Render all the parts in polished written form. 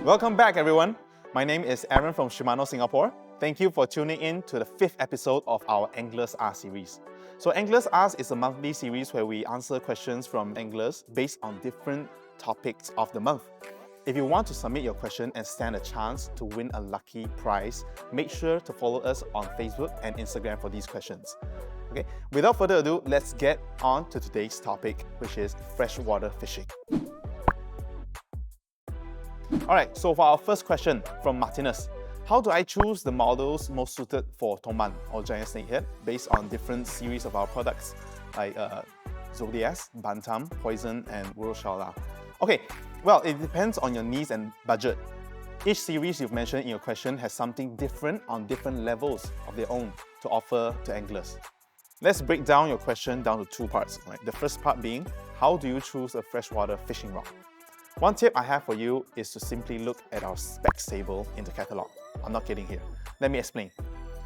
Welcome back, everyone. My name is Aaron from Shimano Singapore. Thank you for tuning in to the 5th episode of our Anglers Ask series. So Anglers Ask is a monthly series where we answer questions from anglers based on different topics of the month. If you want to submit your question and stand a chance to win a lucky prize, make sure to follow us on Facebook and Instagram for these questions. Okay, without further ado, let's get on to today's topic, which is freshwater fishing. Alright, so for our first question from Martinez, how do I choose the models most suited for Toman or giant snakehead based on different series of our products like Zodias, Bantam, Poison and Wurshala? Okay, well, it depends on your needs and budget. Each series you've mentioned in your question has something different on different levels of their own to offer to anglers. Let's break down your question down to two parts. Right? The first part being, how do you choose a freshwater fishing rod? One tip I have for you is to simply look at our specs table in the catalogue. I'm not kidding here. Let me explain.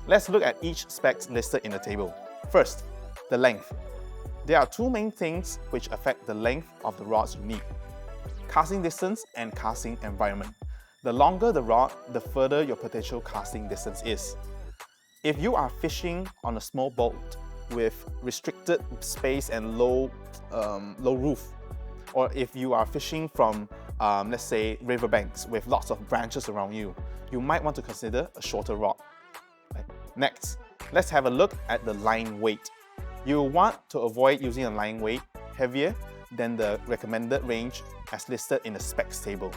Let's look at each specs listed in the table. First, the length. There are two main things which affect the length of the rods you need: casting distance and casting environment. The longer the rod, the further your potential casting distance is. If you are fishing on a small boat with restricted space and low roof, or if you are fishing from, let's say, riverbanks with lots of branches around you, you might want to consider a shorter rod. Right. Next, let's have a look at the line weight. You want to avoid using a line weight heavier than the recommended range as listed in the specs table.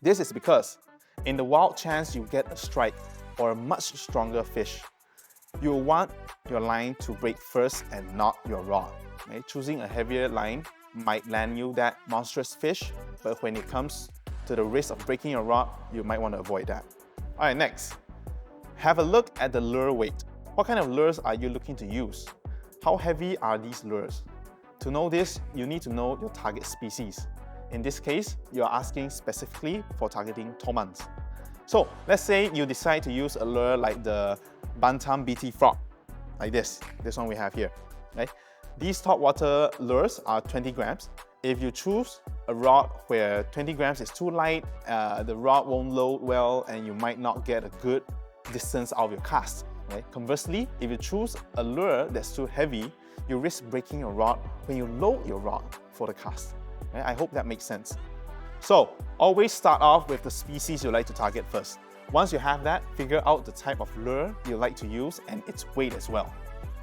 This is because in the wild chance you get a strike or a much stronger fish, you want your line to break first and not your rod. Right? Choosing a heavier line might land you that monstrous fish, but when it comes to the risk of breaking your rod, you might want to avoid that. Alright, next, have a look at the lure weight. What kind of lures are you looking to use? How heavy are these lures? To know this, you need to know your target species. In this case, you're asking specifically for targeting Tomans. So let's say you decide to use a lure like the Bantam BT Frog, like this one we have here. Right? These topwater lures are 20 grams. If you choose a rod where 20 grams is too light, the rod won't load well and you might not get a good distance out of your cast. Right? Conversely, if you choose a lure that's too heavy, you risk breaking your rod when you load your rod for the cast. Right? I hope that makes sense. So, always start off with the species you like to target first. Once you have that, figure out the type of lure you like to use and its weight as well.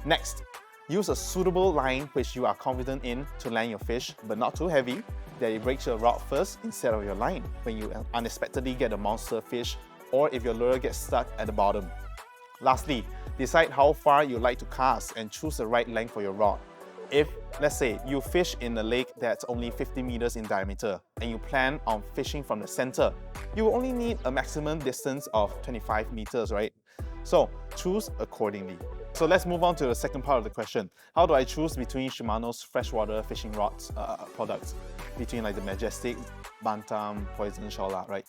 Next, use a suitable line which you are confident in to land your fish, but not too heavy that it breaks your rod first instead of your line when you unexpectedly get a monster fish or if your lure gets stuck at the bottom. Lastly, decide how far you like to cast and choose the right length for your rod. If, let's say, you fish in a lake that's only 50 meters in diameter and you plan on fishing from the center, you will only need a maximum distance of 25 meters, right? So choose accordingly. So let's move on to the second part of the question. How do I choose between Shimano's freshwater fishing rods products? Between like the Majestic, Bantam, Poison, Shola, right?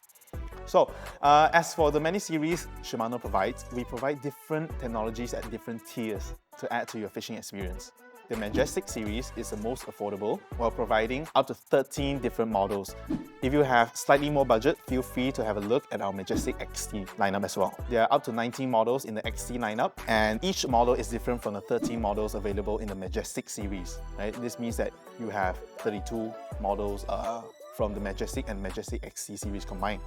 So as for the many series Shimano provides, we provide different technologies at different tiers to add to your fishing experience. The Majestic series is the most affordable while providing up to 13 different models. If you have slightly more budget, feel free to have a look at our Majestic XT lineup as well. There are up to 19 models in the XT lineup and each model is different from the 13 models available in the Majestic series. Right? This means that you have 32 models from the Majestic and Majestic XT series combined.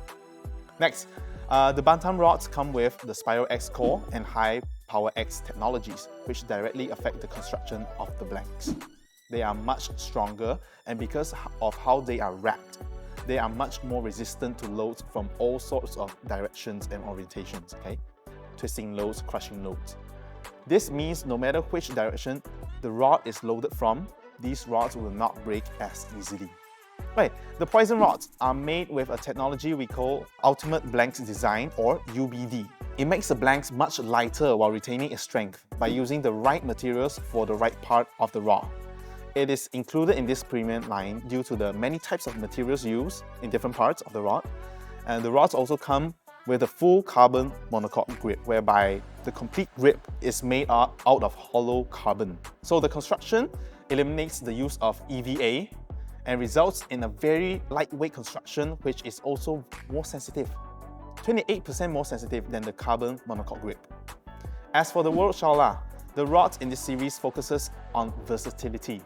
Next, the Bantam rods come with the Spiral X core and High Power X technologies, which directly affect the construction of the blanks. They are much stronger, and because of how they are wrapped, they are much more resistant to loads from all sorts of directions and orientations, okay? Twisting loads, crushing loads. This means no matter which direction the rod is loaded from, these rods will not break as easily. Right, the Poison rods are made with a technology we call Ultimate Blanks Design, or UBD. It makes the blanks much lighter while retaining its strength by using the right materials for the right part of the rod. It is included in this premium line due to the many types of materials used in different parts of the rod. And the rods also come with a full carbon monocoque grip, whereby the complete grip is made out of hollow carbon. So the construction eliminates the use of EVA and results in a very lightweight construction which is also more sensitive, 28% more sensitive than the carbon monocoque grip. As for the World Shaola, the rods in this series focuses on versatility.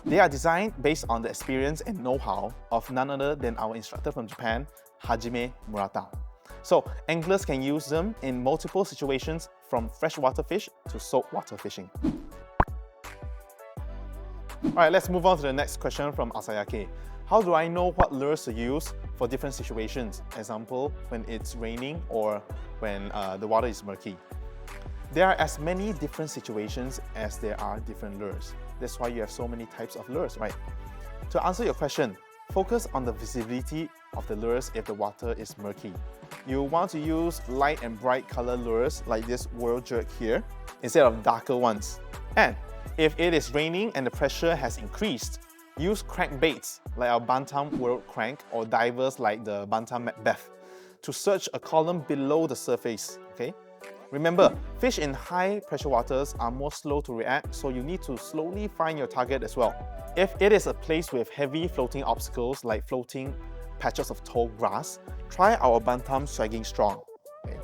They are designed based on the experience and know-how of none other than our instructor from Japan, Hajime Murata. So anglers can use them in multiple situations from freshwater fish to saltwater fishing. Alright, let's move on to the next question from Asayake. How do I know what lures to use for different situations? Example, when it's raining or when the water is murky. There are as many different situations as there are different lures. That's why you have so many types of lures, right? To answer your question, focus on the visibility of the lures if the water is murky. You want to use light and bright color lures like this World Jerk here instead of darker ones. And if it is raining and the pressure has increased, use crankbaits like our Bantam World Crank or divers like the Bantam Macbeth to search a column below the surface, okay? Remember, fish in high pressure waters are more slow to react, so you need to slowly find your target as well. If it is a place with heavy floating obstacles like floating patches of tall grass, try our Bantam Swagging Strong. Okay.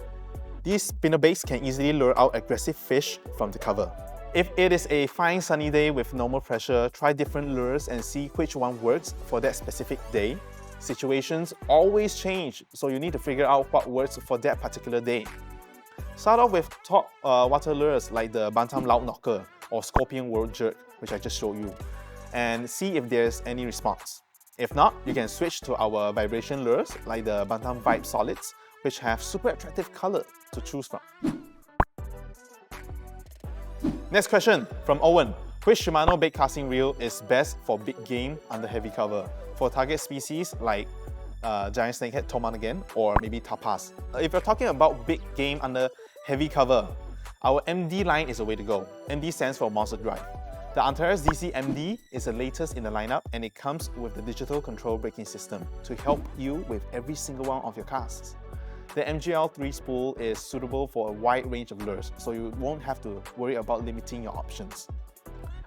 These spinnerbaits can easily lure out aggressive fish from the cover. If it is a fine sunny day with normal pressure, try different lures and see which one works for that specific day. Situations always change, so you need to figure out what works for that particular day. Start off with top water lures like the Bantam Loud Knocker or Scorpion World Jerk, which I just showed you, and see if there's any response. If not, you can switch to our vibration lures like the Bantam Vibe Solids, which have super attractive color to choose from. Next question from Owen. Which Shimano bait casting reel is best for big game under heavy cover? For target species like giant snakehead Toman again, or maybe tapas. If you're talking about big game under heavy cover, our MD line is the way to go. MD stands for Monster Drive. The Antares DC MD is the latest in the lineup and it comes with the digital control braking system to help you with every single one of your casts. The MGL 3 spool is suitable for a wide range of lures, so you won't have to worry about limiting your options.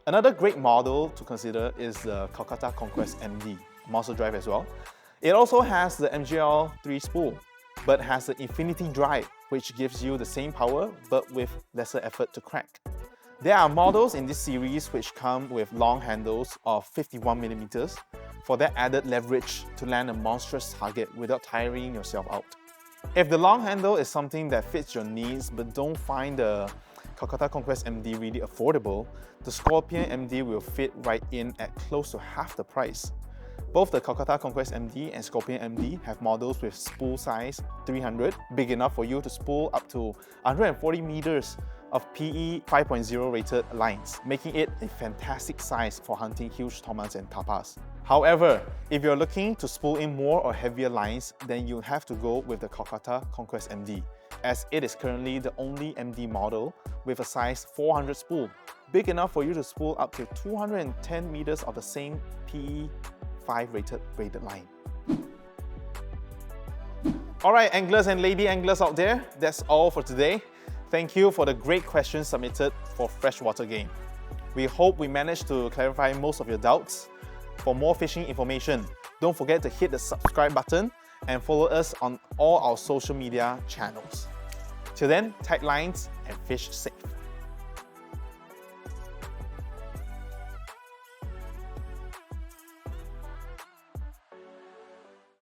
Another great model to consider is the Kolkata Conquest MD, Monster Drive as well. It also has the MGL 3 spool, but has the Infinity Drive, which gives you the same power but with lesser effort to crank. There are models in this series which come with long handles of 51mm for that added leverage to land a monstrous target without tiring yourself out. If the long handle is something that fits your needs but don't find the Kolkata Conquest MD really affordable, the Scorpion MD will fit right in at close to half the price. Both the Kolkata Conquest MD and Scorpion MD have models with spool size 300, big enough for you to spool up to 140 meters of PE 5.0 rated lines, making it a fantastic size for hunting huge tomans and tapas. However, if you're looking to spool in more or heavier lines, then you have to go with the Kolkata Conquest MD, as it is currently the only MD model with a size 400 spool, big enough for you to spool up to 210 meters of the same PE 5 rated line. Alright, anglers and lady anglers out there, that's all for today. Thank you for the great questions submitted for Freshwater Game. We hope we managed to clarify most of your doubts. For more fishing information, don't forget to hit the subscribe button and follow us on all our social media channels. Till then, tight lines and fish safe.